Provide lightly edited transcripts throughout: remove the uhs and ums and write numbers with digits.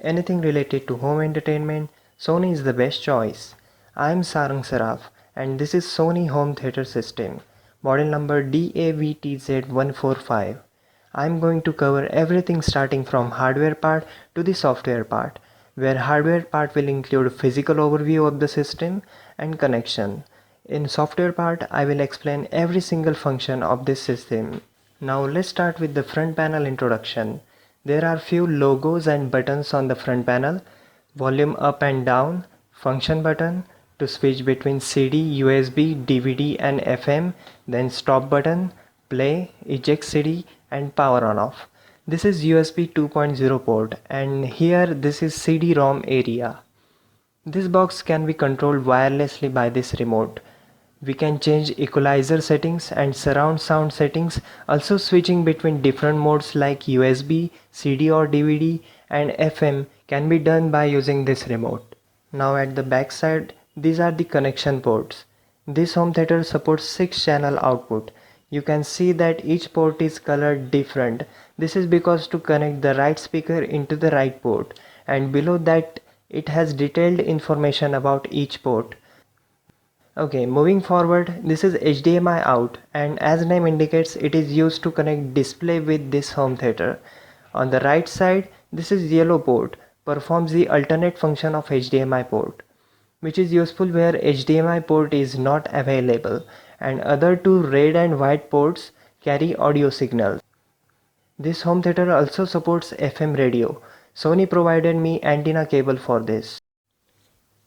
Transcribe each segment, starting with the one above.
anything related to home entertainment, Sony is the best choice. I am Sarang Saraf and this is Sony Home Theater System, model number DAVTZ145. I am going to cover everything starting from hardware part to the software part, where hardware part will include physical overview of the system and connection. In software part, I will explain every single function of this system. Now let's start with the front panel introduction. There are few logos and buttons on the front panel. Volume up and down, function button to switch between CD, USB, DVD and FM, then stop button, play, eject CD and power on off. This is USB 2.0 port and here this is CD-ROM area. This box can be controlled wirelessly by this remote. We can change equalizer settings and surround sound settings, also switching between different modes like USB, CD or DVD and FM can be done by using this remote. Now at the back side, these are the connection ports. This home theater supports 6 channel output. You can see that each port is colored different. This is because to connect the right speaker into the right port, and below that it has detailed information about each port. Okay, moving forward, this is HDMI out and as name indicates it is used to connect display with this home theater. On the right side, this is yellow port, performs the alternate function of HDMI port, which is useful where HDMI port is not available and other two red and white ports carry audio signals. This home theater also supports FM radio. Sony provided me antenna cable for this.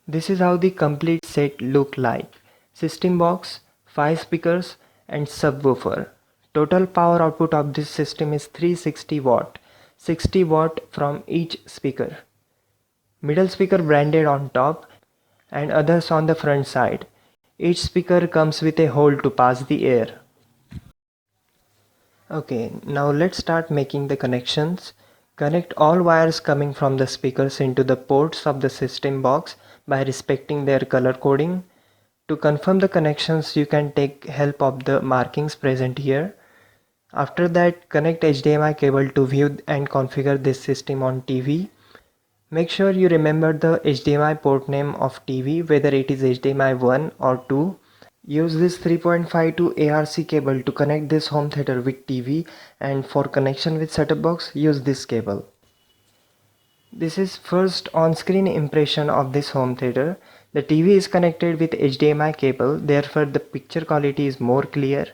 This is how the complete set look like. System box, 5 speakers and subwoofer. Total power output of this system is 360 watt, 60 watt from each speaker. Middle speaker branded on top and others on the front side. Each speaker comes with a hole to pass the air. Okay, now let's start making the connections. Connect all wires coming from the speakers into the ports of the system box by respecting their color coding. To confirm the connections, you can take help of the markings present here. After that, connect HDMI cable to view and configure this system on TV. Make sure you remember the HDMI port name of TV, whether it is HDMI 1 or 2. Use this 3.52 ARC cable to connect this home theater with TV, and for connection with setup box, use this cable. This is first on-screen impression of this home theater. The TV is connected with HDMI cable, therefore the picture quality is more clear.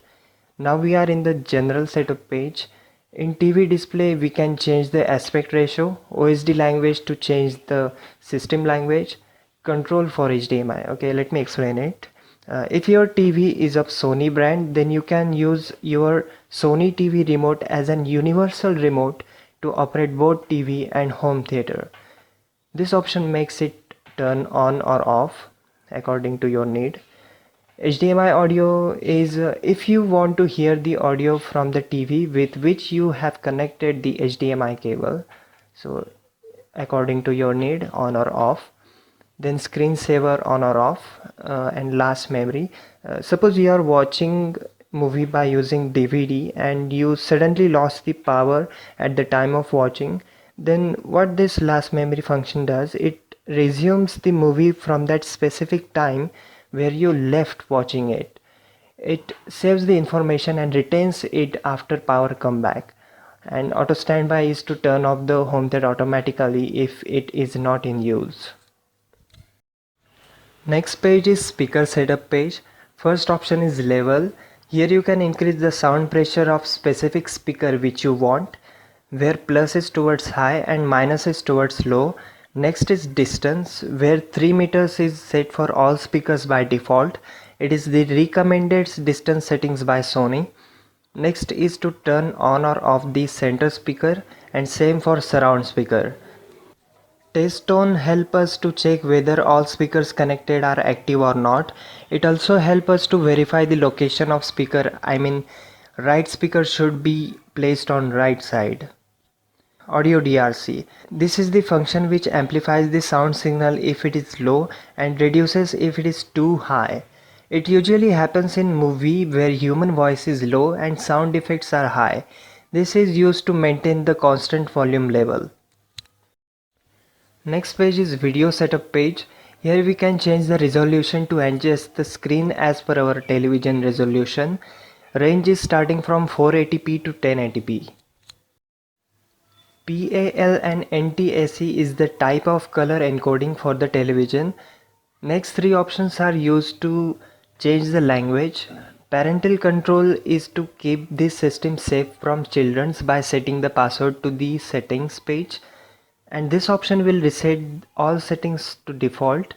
Now we are in the general setup page. In TV display we can change the aspect ratio, OSD language to change the system language, control for HDMI. Okay, let me explain it. If your TV is of Sony brand, then you can use your Sony TV remote as an universal remote to operate both TV and home theater. This option makes it turn on or off according to your need. HDMI audio is if you want to hear the audio from the TV with which you have connected the HDMI cable. So according to your need, on or off. Then screensaver on or off, and last memory. Suppose you are watching movie by using DVD and you suddenly lost the power at the time of watching, then what this last memory function does, it resumes the movie from that specific time where you left watching it. It saves the information and retains it after power comeback. And auto standby is to turn off the home theater automatically if it is not in use. Next page is speaker setup page. First option is level. Here you can increase the sound pressure of specific speaker which you want, where plus is towards high and minus is towards low. Next is distance, where 3 meters is set for all speakers by default. It is the recommended distance settings by Sony. Next is to turn on or off the center speaker, and same for surround speaker. Test tone help us to check whether all speakers connected are active or not. It also help us to verify the location of speaker. I mean, right speaker should be placed on right side. Audio DRC. This is the function which amplifies the sound signal if it is low and reduces if it is too high. It usually happens in movie where human voice is low and sound effects are high. This is used to maintain the constant volume level. Next page is video setup page. Here we can change the resolution to adjust the screen as per our television resolution. Range is starting from 480p to 1080p. PAL and NTSC is the type of color encoding for the television. Next three options are used to change the language. Parental control is to keep this system safe from children by setting the password to the settings page, and this option will reset all settings to default.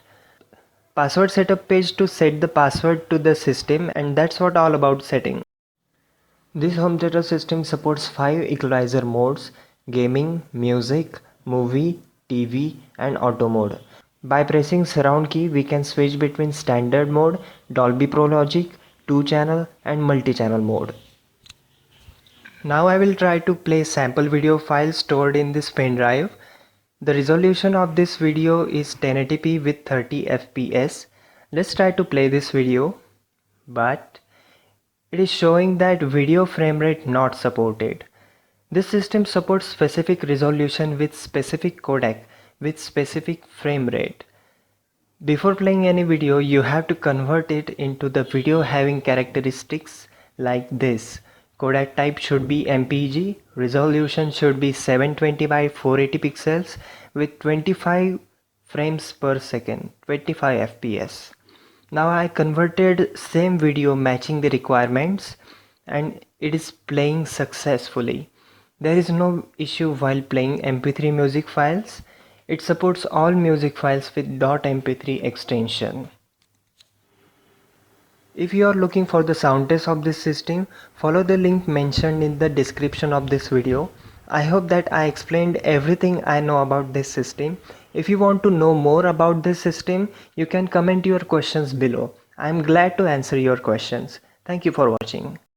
Password setup page to set the password to the system, and that's what all about setting. This home theater system supports 5 equalizer modes: gaming, music, movie, TV and auto mode. By pressing surround key we can switch between standard mode, Dolby Pro Logic, 2-channel and multi-channel mode. Now I will try to play sample video file stored in this pen drive. The resolution of this video is 1080p with 30 fps. Let's try to play this video, but it is showing that video frame rate not supported. This system supports specific resolution with specific codec with specific frame rate. Before playing any video, you have to convert it into the video having characteristics like this. Codec type should be MPEG, resolution should be 720 by 480 pixels with 25 frames per second, 25 fps. Now I converted same video matching the requirements and it is playing successfully. There is no issue while playing MP3 music files. It supports all music files with .mp3 extension. If you are looking for the sound test of this system, follow the link mentioned in the description of this video. I hope that I explained everything I know about this system. If you want to know more about this system, you can comment your questions below. I am glad to answer your questions. Thank you for watching.